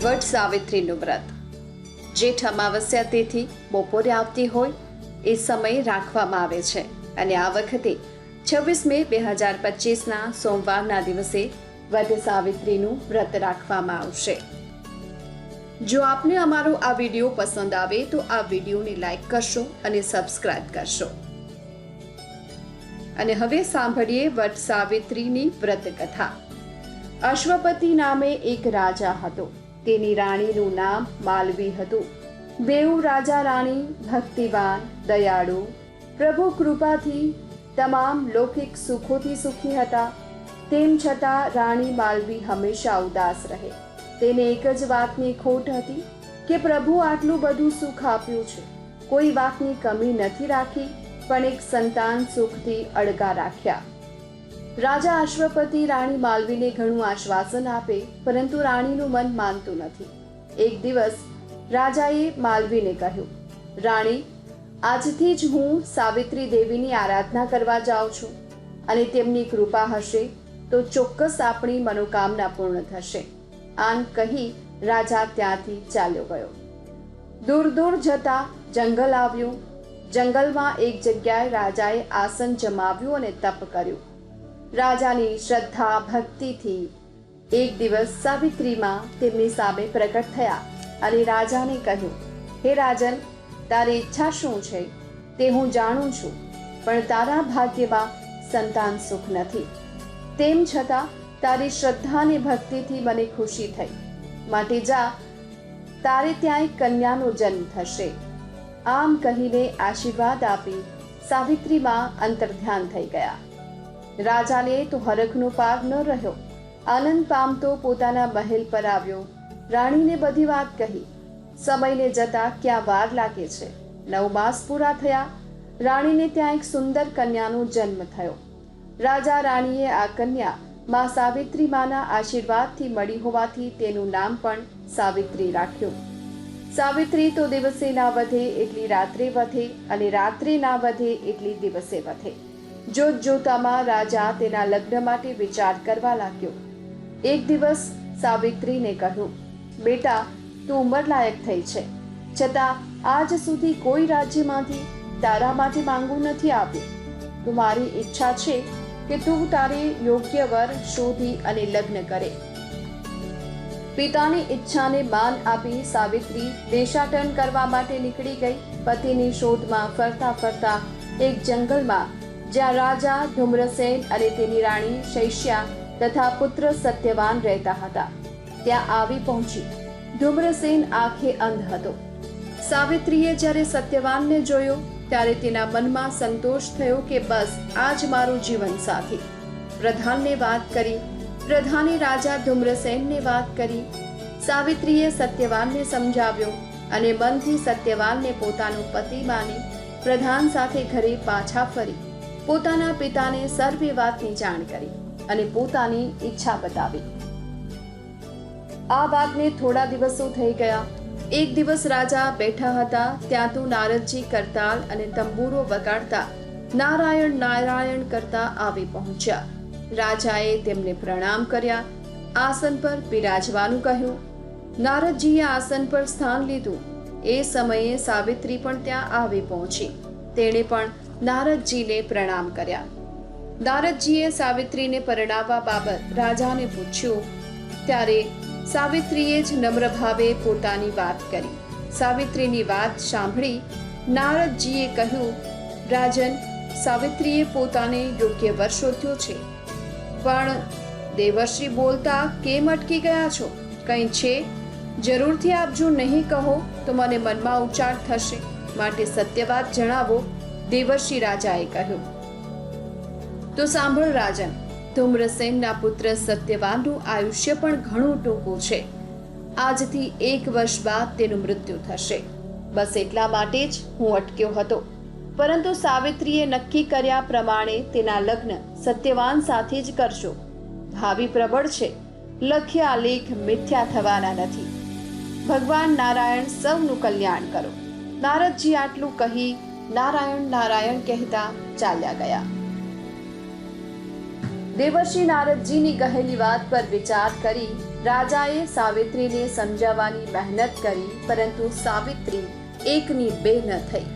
વટ સાવિત્રીનું વ્રત જેઠ અમાવસ્યા તિથિ બપોરે આવતી હોય એ સમયે રાખવામાં આવે છે અને આ વખતે 26 મે 2025ના સોમવારના દિવસે વટ સાવિત્રીનું વ્રત રાખવામાં આવશે. જો આપને અમારો આ વિડીયો પસંદ આવે તો આ વિડીયોને લાઈક કરશો અને સબસ્ક્રાઇબ કરશો. અને હવે સાંભળીએ વટ સાવિત્રીની વ્રત કથા. અશ્વપતિ નામે એક રાજા હતો. તેની રાણીનું નામ માલવી હતું. બેઉ રાજા રાણી ભક્તિવાન, દયાળુ, પ્રભુ કૃપાથી તમામ લૌકિક સુખોથી સુખી હતા. તેમ છતાં રાણી માલવી હંમેશા ઉદાસ રહે. તેને એક જ વાતની ખોટ હતી કે પ્રભુ આટલું બધું સુખ આપ્યું છે, કોઈ વાતની કમી નથી રાખી, પણ એક સંતાન સુખથી અળગા રાખ્યા. રાજા અશ્વપતિ રાણી માલવીને ઘણું આશ્વાસન આપે, પરંતુ રાણીનું મન માનતું નથી. એક દિવસ રાજાએ માલવીને કહ્યું, રાણી, આજથી જ હું સાવિત્રી દેવીની આરાધના કરવા જાઉં છું અને તેમની કૃપા હશે તો ચોક્કસ આપણી મનોકામના પૂર્ણ થશે. આમ કહી રાજા ત્યાંથી ચાલ્યો ગયો. દૂર દૂર જતા જંગલ આવ્યું. જંગલમાં એક જગ્યાએ રાજાએ આસન જમાવ્યું અને તપ કર્યું. રાજાની શ્રદ્ધા ભક્તિથી એક દિવસ સાવિત્રીમાં તેમની સામે પ્રકટ થયા અને રાજાને કહ્યું, હે રાજન, તારી ઈચ્છા શું છે તે હું જાણું છું, પણ તારા ભાગ્યમાં સંતાન સુખ નથી. તેમ છતાં તારી શ્રદ્ધા અને ભક્તિથી મને ખુશી થઈ, માટે જા, તારે ત્યાં એક કન્યાનો જન્મ થશે. આમ કહીને આશીર્વાદ આપી સાવિત્રીમાં અંતર્ધ્યાન થઈ ગયા. રાજાને તો હરખનો પાર ન રહ્યો. આનંદ પામતો પોતાના મહેલ પર આવ્યો. રાણીને બધી વાત કહી. સમયને જતા ક્યાં વાર લાગે છે. 9 માસ પૂરા થયા. રાણીને ત્યાં એક સુંદર કન્યાનો જન્મ થયો. રાજા રાણીએ આ કન્યા માં સાવિત્રી માના આશીર્વાદથી મળી હોવાથી તેનું નામ પણ સાવિત્રી રાખ્યું. સાવિત્રી તો દિવસે ના વધે એટલી રાત્રે વધે અને રાત્રે ના વધે એટલી દિવસે વધે. જોત જોતામાં રાજા તેના લગ્ન માટે વિચાર કરવા લાગ્યો. એક દિવસ સાવિત્રીને કહ્યું, બેટા, તું ઉંમરલાયક થઈ છે, છતાં આજ સુધી કોઈ રાજ્યમાંથી તારા માટે માંગવું નથી આવ્યું. તો મારી ઈચ્છા છે કે તું તારે યોગ્ય વર શોધી અને લગ્ન કરે. પિતાની ઈચ્છાને માન આપી સાવિત્રી દેશાટન કરવા માટે નીકળી ગઈ. પતિની શોધમાં ફરતા ફરતા એક જંગલમાં, જ્યાં રાજા ધૂમ્રસેન અને તેની રાણી શૈશ્યા તથા પુત્ર સત્યવાન રહેતા હતા, ત્યાં આવી પહોંચી. ધૂમ્રસેન આંખે અંધ હતો. સાવિત્રીએ જ્યારે સત્યવાનને જોયો ત્યારે તેના મનમાં સંતોષ થયો કે બસ આ જ મારો જીવન સાથી. પ્રધાનને વાત કરી. પ્રધાને રાજા ધૂમ્રસેનને વાત કરી. સાવિત્રીએ સત્યવાનને સમજાવ્યો અને મનથી સત્યવાનને પોતાનો પતિ માની પ્રધાન સાથે ઘરે પાછા ફરી પોતાના પિતાને સર્વે વાતની જાણ કરી અને પોતાની ઈચ્છા બતાવી. આ વાતને થોડા દિવસો થઈ ગયા. એક દિવસ રાજા બેઠા હતા ત્યાં તો નારદજી કરતાલ અને તંબુરો વગાડતા નારાયણ નારાયણ કરતા આવી પહોંચ્યા. રાજાએ તેમને પ્રણામ કર્યા. આસન પર બિરાજવાનું કહ્યું. નારદજીએ આસન પર સ્થાન લીધું. એ સમયે સાવિત્રી પણ ત્યાં આવી પહોંચી. તેણે પણ નારદજીને પ્રણામ કર્યા. નારદજીએ સાવિત્રીને પરણાવવા બાબત રાજાને પૂછ્યું ત્યારે સાવિત્રીએ જ નમ્ર ભાવે પોતાની વાત કરી. સાવિત્રીની વાત સાંભળી નારદજીએ કહ્યું, રાજન, સાવિત્રીએ પોતાને યોગ્ય વર શોધ્યો છે, પણ દેવર્ષિ બોલતા કેમ અટકી ગયા છો? કંઈ છે? જરૂરથી આપ જો નહીં કહો તો મને મનમાં ઉચાટ થશે, માટે સત્ય વાત જણાવો, દેવર્ષિ રાજાએ કહ્યું. તો સાંભળ રાજન, ધૂમ્રસેનના પુત્ર સત્યવાનનું આયુષ્ય પણ ઘણું ટૂંકું છે. આજથી 1 વર્ષ બાદ તેનું મૃત્યુ થશે. બસ એટલા માટે જ હું અટક્યો હતો, પરંતુ સાવિત્રીએ નક્કી કર્યા પ્રમાણે તેના લગ્ન સત્યવાન સાથે જ કરશો. ભાવિ પ્રબળ છે, લખ્યા લેખ મિથ્યા થવાના નથી. ભગવાન નારાયણ સૌનું કલ્યાણ કરો. નારદજી આટલું કહી નારાયણ નારાયણ કહેતા ચાલ્યા ગયા. દેવર્ષિ નારદજીની કહેલી વાત પર વિચાર કરી રાજાએ સાવિત્રીને સમજાવવાની મહેનત કરી, પરંતુ સાવિત્રી એકની બે ન થઈ.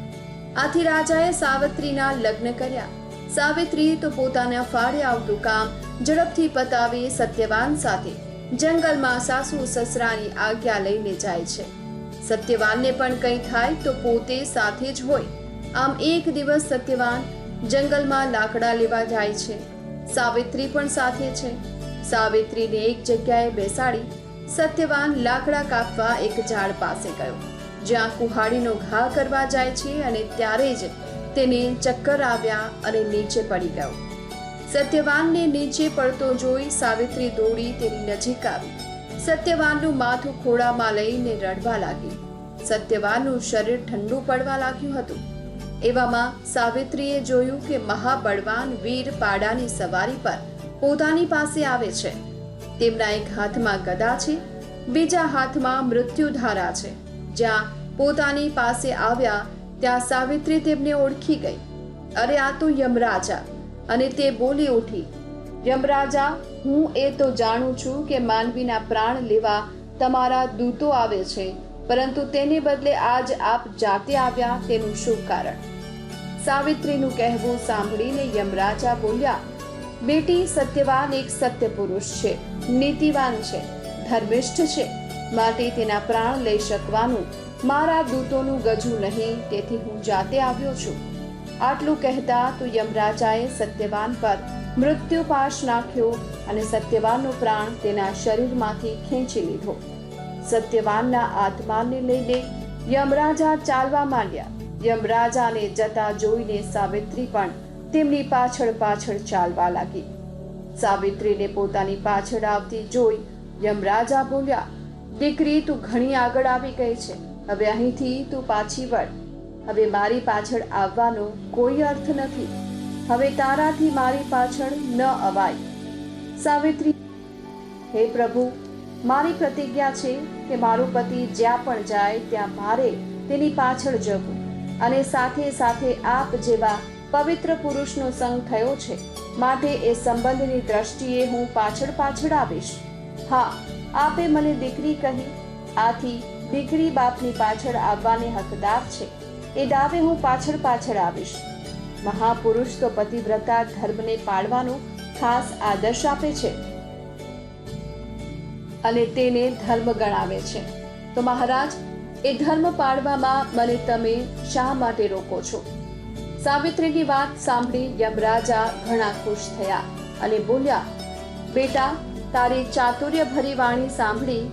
આથી રાજાએ સાવિત્રીના લગ્ન કર્યા. સાવિત્રી તો પોતાના ફાળે આવતું કામ ઝડપથી પતાવી સત્યવાન સાથે જંગલમાં સાસુ સસરાની આજ્ઞા લઈને જાય છે. સત્યવાનને પણ કંઈ થાય તો પોતે સાથે જ હોય. આમ એક દિવસ સત્યવાન જંગલમાં લાકડા લેવા જાય છે. સાવિત્રી પણ સાથે છે. સાવિત્રીને એક જગ્યાએ બેસાડી સત્યવાન લાકડા કાપવા એક ઝાડ પાસે ગયો, જ્યાં કુહાડીનો ઘા કરવા જાય છે, અને ત્યારે જ તેને ચક્કર આવ્યા અને નીચે પડી ગયો. સત્યવાનને નીચે પડતો જોઈ સાવિત્રી દોડી તેની નજીક આવી. સત્યવાનનું માથું ખોળામાં લઈને રડવા લાગી. સત્યવાનનું શરીર ઠંડુ પડવા લાગ્યું હતું. એવામાં સાવિત્રીએ જોયું કે મહાબળવાન વીર પાડાની સવારી પર પોતાની પાસે આવે છે. તેમના એક હાથમાં ગદા છે, બીજા હાથમાં મૃત્યુધારા છે. જ્યાં પોતાની પાસે આવ્યા ત્યાં સાવિત્રી તેમને ઓળખી ગઈ. અરે, આ તો યમરાજા! અને તે બોલી ઉઠી, યમરાજા, હું એ તો જાણું છું કે માનવીના પ્રાણ લેવા તમારા દૂતો આવે છે, પરંતુ તેને બદલે આજ આપ જાતે આવ્યા, તેનું શું કારણ? સાવિત્રીનું કહેવું સાંભળીને યમરાજા બોલ્યા, બેટી, સત્યવાન એક સત્ય પુરુષ છે, નીતિવાન છે, ધર્મિષ્ઠ છે, માટે તેના પ્રાણ લઈ શકવાનું મારા દૂતોનું ગજુ નહીં, તેથી હું જાતે આવ્યો છું. આટલું કહેતા તો યમરાજાએ સત્યવાન પર મૃત્યુપાશ નાખ્યો અને સત્યવાનનો પ્રાણ તેના શરીરમાંથી ખેંચી લીધો. સત્યવાનના આત્માને લઈને યમરાજા ચાલવા માંડ્યા. યમરાજાને જતા જોઈને સાવિત્રી પણ તેમની પાછળ પાછળ ચાલવા લાગી. સાવિત્રીને પોતાની પાછળ આવતી જોઈ યમરાજા બોલ્યા, દીકરી, તું ઘણી આગળ આવી ગઈ છે. હવે અહીંથી તું પાછી વળ. હવે મારી પાછળ આવવાનો કોઈ અર્થ નથી. હવે તારાથી મારી પાછળ ન અવાય. સાવિત્રી, હે પ્રભુ, મારી પ્રતિજ્ઞા છે કે મારો પતિ જ્યાં પણ જાય ત્યાં મારે તેની પાછળ જવું, અને સાથે સાથે આપ જેવા પવિત્ર પુરુષનો સંગ થયો છે, માટે એ સંબંધની દ્રષ્ટિએ હું પાછળ પાછળ આવીશ. હા, આપે મને દીકરી કહી, આથી દીકરી બાપની પાછળ આવવાને હકદાર છે. એ દાવે હું પાછળ પાછળ આવીશ. મહાપુરુષ તો પતિવ્રતા ધર્મને પાળવાનો ખાસ આદર્શ આપે છે અને તેને ધર્મ ગણાવે છે. તો મહારાજ, એ ધર્મ પાળવામાં મને તમે શા માટે રોકો છો? સાવિત્રીની વાત સાંભળી યમરાજા ઘણા ખુશ થયા અને બોલ્યા, બેટા, તારી ચાતુર્ય ભરી વાણી સાંભળી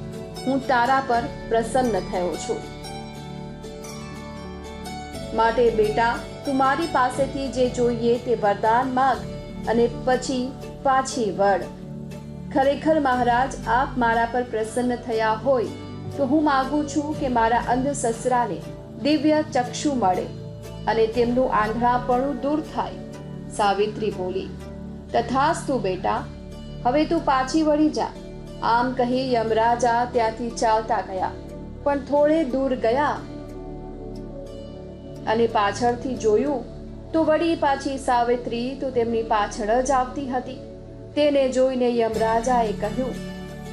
હું તારા પર પ્રસન્ન થયો છું. માટે બેટા, તું મારી પાસેથી જે જોઈએ તે વરદાન માંગ અને પછી પાછી વળ. ખરેખર મહારાજ, આપ મારા પર પ્રસન્ન થયા હોય તો હું માંગુ છું કે મારા અંધ સસરાને દિવ્ય ચક્ષુ મળે અને તેમનું આંધળાપણું દૂર થાય. સાવિત્રી બોલી, તથાસ્તુ બેટા, હવે તું પાછી વળી જા. આમ કહી યમરાજા ત્યાંથી ચાલતા ગયા. પણ થોડે દૂર ગયા અને પાછળથી જોયું તો વળી પાછી સાવિત્રી તો તેમની પાછળ જ આવતી હતી. તેને જોઈને યમરાજાએ કહ્યું,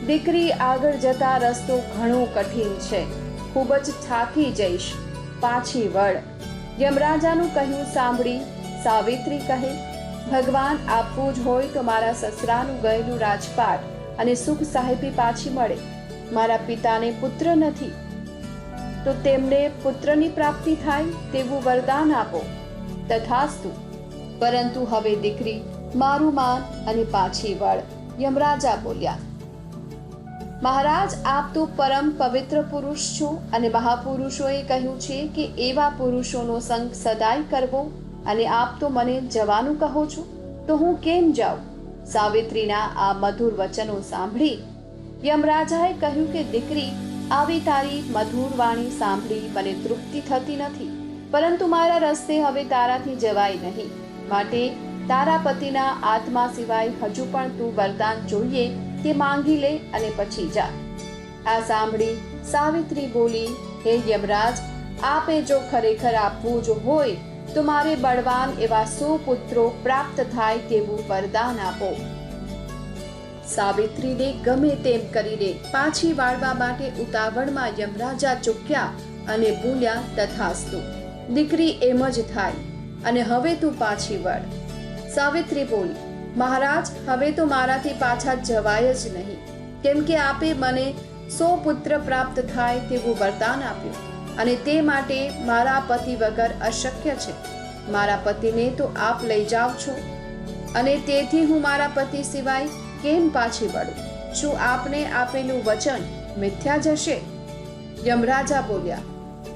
દીકરી, આગળ જતા રસ્તો ઘણો કઠિન છે, ખૂબ જ થાકી જઈશ, પાછી વળ. યમરાજાનું કહ્યું સાંભળી સાવિત્રી કહે, ભગવાન આપવું જ હોય તો મારા સસરાનું ગયેલું રાજપાટ અને સુખ સાહેબી પાછી મળે. મારા પિતાને પુત્ર નથી, તો તેમને પુત્રની પ્રાપ્તિ થાય તેવું વરદાન આપો. તથાસ્તુ. પરંતુ હવે દીકરી, મારું માન અને પાછી વળ. યમરાજા બોલ્યા, મહારાજ, આપ તો પરમ પવિત્ર પુરુષ છો અને મહાપુરુષોએ કહ્યું છે કે એવા પુરુષોનો સંગ સદાય કરવો, અને આપ તો મને જવાનું કહો છો, તો હું કેમ જાઉં? સાવિત્રીના આ મધુર વચનો સાંભળી યમરાજાએ કહ્યું કે દીકરી, આવી તારી મધુર વાણી સાંભળી મને તૃપ્તિ થતી નથી, પરંતુ મારા રસ્તે હવે તારાથી જવાય નહીં. માટે તારા પતિના આત્મા સિવાય હજુ પણ તું વરદાન જોઈએ તે માંગી લે અને પછી જા. આ સાંભળી સાવિત્રી બોલી, હે યમરાજ, આપે જો ખરેખર આપવું જ હોય તો મારે બળવાન એવા 100 પુત્રો પ્રાપ્ત થાય તેવું વરદાન આપો. સાવિત્રીને ગમે તેમ કરીને પાછી વાળવા માટે ઉતાવળમાં યમરાજા ચૂક્યા અને બોલ્યા, તથાસ્તુ, દીકરી એમ જ થાય, અને હવે તું પાછી વળ. સાવિત્રી બોલી, મહારાજ, હવે તો મારાથી પાછા જવાય જ નહીં, કેમ કે આપે મને 100 પુત્ર પ્રાપ્ત થાય તેવું વરદાન આપ્યું, અને તે માટે મારા પતિ વગર અશક્ય છે. મારા પતિને તો આપ લઈ જાઓ છો, અને તેથી હું મારા પતિ સિવાય કેમ પાછી વળું? શું આપને આપેલું વચન મિથ્યા જશે? યમરાજા બોલ્યા,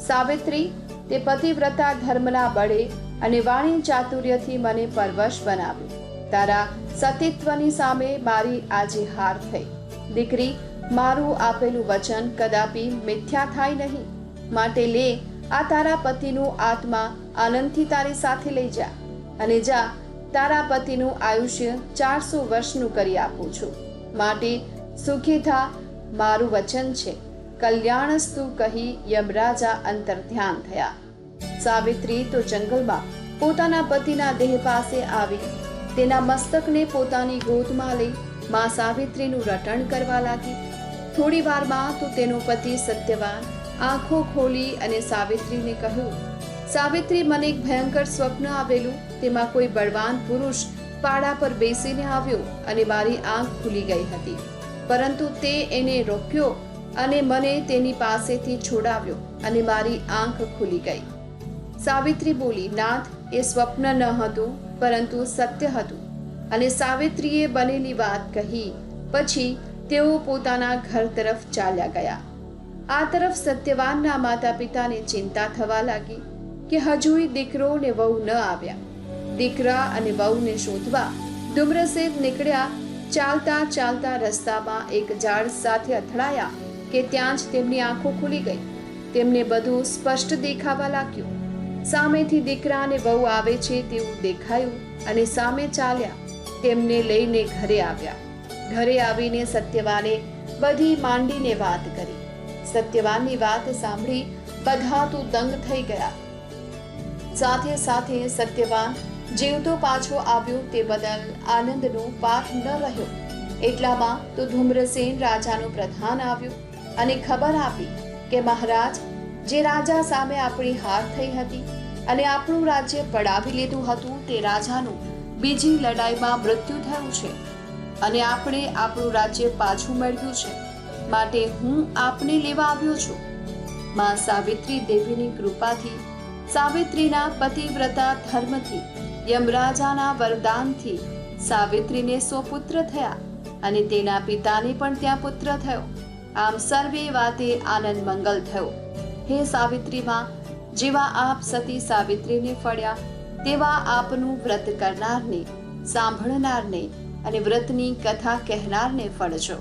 સાવિત્રી, તે પતિવ્રતા ધર્મના બળે અને વાણી ચાતુર્યથી મને પરવશ બનાવ્યું. તારા સતીત્વની સામે મારી આજે હાર થઈ. દીકરી, મારું આપેલું વચન કદાપી મિથ્યા થાય નહીં. માટે લે આ તારા પતિનું આત્મા આનંદથી તારી સાથે લઈ જા, અને જા, તારા પતિનું આયુષ્ય 400 વર્ષનું કરી આપું છું. માટે સુખી થા, મારું વચન છે. કલ્યાણસ્તુ કહી યમરાજા અંતર્ધ્યાન થયા. સાવિત્રી તો જંગલમાં પોતાના પતિના દેહ પાસે આવી તેના મસ્તકને પોતાની ગોદમાં લઈ માં સાવિત્રીનું રટણ કરવા લાગી. થોડી વારમાં તો તેનો પતિ સત્યવાન આંખો ખોલી અને સાવિત્રીને કહ્યું, સાવિત્રી, મને એક ભયંકર સ્વપ્ન આવેલું. તેમાં કોઈ બળવાન પુરુષ પાડા પર બેસીને આવ્યો અને મારી આંખ ખુલી ગઈ હતી, પરંતુ તે એને રોક્યો અને મને તેની પાસેથી છોડાવ્યો અને મારી આંખ ખુલી ગઈ. સાવિત્રી બોલી, નાથ, એ સ્વપ્ન ન હતું, પરંતુ સત્ય હતું. અને સાવિત્રીએ બનેલી વાત કહી પછી તેઓ પોતાના ઘર તરફ ચાલ્યા ગયા. આ તરફ સત્યવાનના માતા પિતાને ચિંતા થવા લાગી કે હજુય દીકરો ને વહુ ન આવ્યા. દીકરા અને વહુને શોધવા ધુમ્રસેન નીકળ્યા. ચાલતા ચાલતા રસ્તામાં એક ઝાડ સાથે અથડાયા કે ત્યાં જ તેમની આંખો ખુલી ગઈ. તેમને બધું સ્પષ્ટ દેખાવા લાગ્યું. સામેથી દીકરા અને વહુ આવે છે તેવું દેખાયું અને સામે ચાલ્યા. તેમને લઈને ઘરે આવ્યા. ઘરે આવીને સત્યવાને બધી માંડીને વાત કરી. સત્યવાનની વાત સાંભળી બધા તો દંગ થઈ ગયા. સાથે સાથે સત્યવાન જીવતો પાછો આવ્યો તે બદલ આનંદનો પાર ન રહ્યો. એટલામાં તો ધુમ્રસેન રાજાનો પ્રધાન આવ્યો અને ખબર આપી કે મહારાજ, જે રાજા સામે આપણી હાર થઈ હતી અને આપણું રાજ્ય પડાવી લીધું હતું, તે રાજાનું બીજી લડાઈમાં મૃત્યુ થયું છે અને આપણે આપણું રાજ્ય પાછું મેળવ્યું છે. માટે હું આપને લેવા આવ્યો છું. માં સાવિત્રી દેવીની કૃપાથી, સાવિત્રીના પતિવ્રતા ધર્મથી, યમરાજાના વરદાનથી સાવિત્રીને 100 પુત્ર થયા અને તેના પિતાને પણ ત્યાં પુત્ર થયો. આમ સર્વે વાતે આનંદ મંગલ થયો. હે સાવિત્રીમાં, જેવા આપ સતી સાવિત્રીને ફળ્યા, તેવા આપનું વ્રત કરનારને, સાંભળનારને અને વ્રતની કથા કહેનારને ફળજો.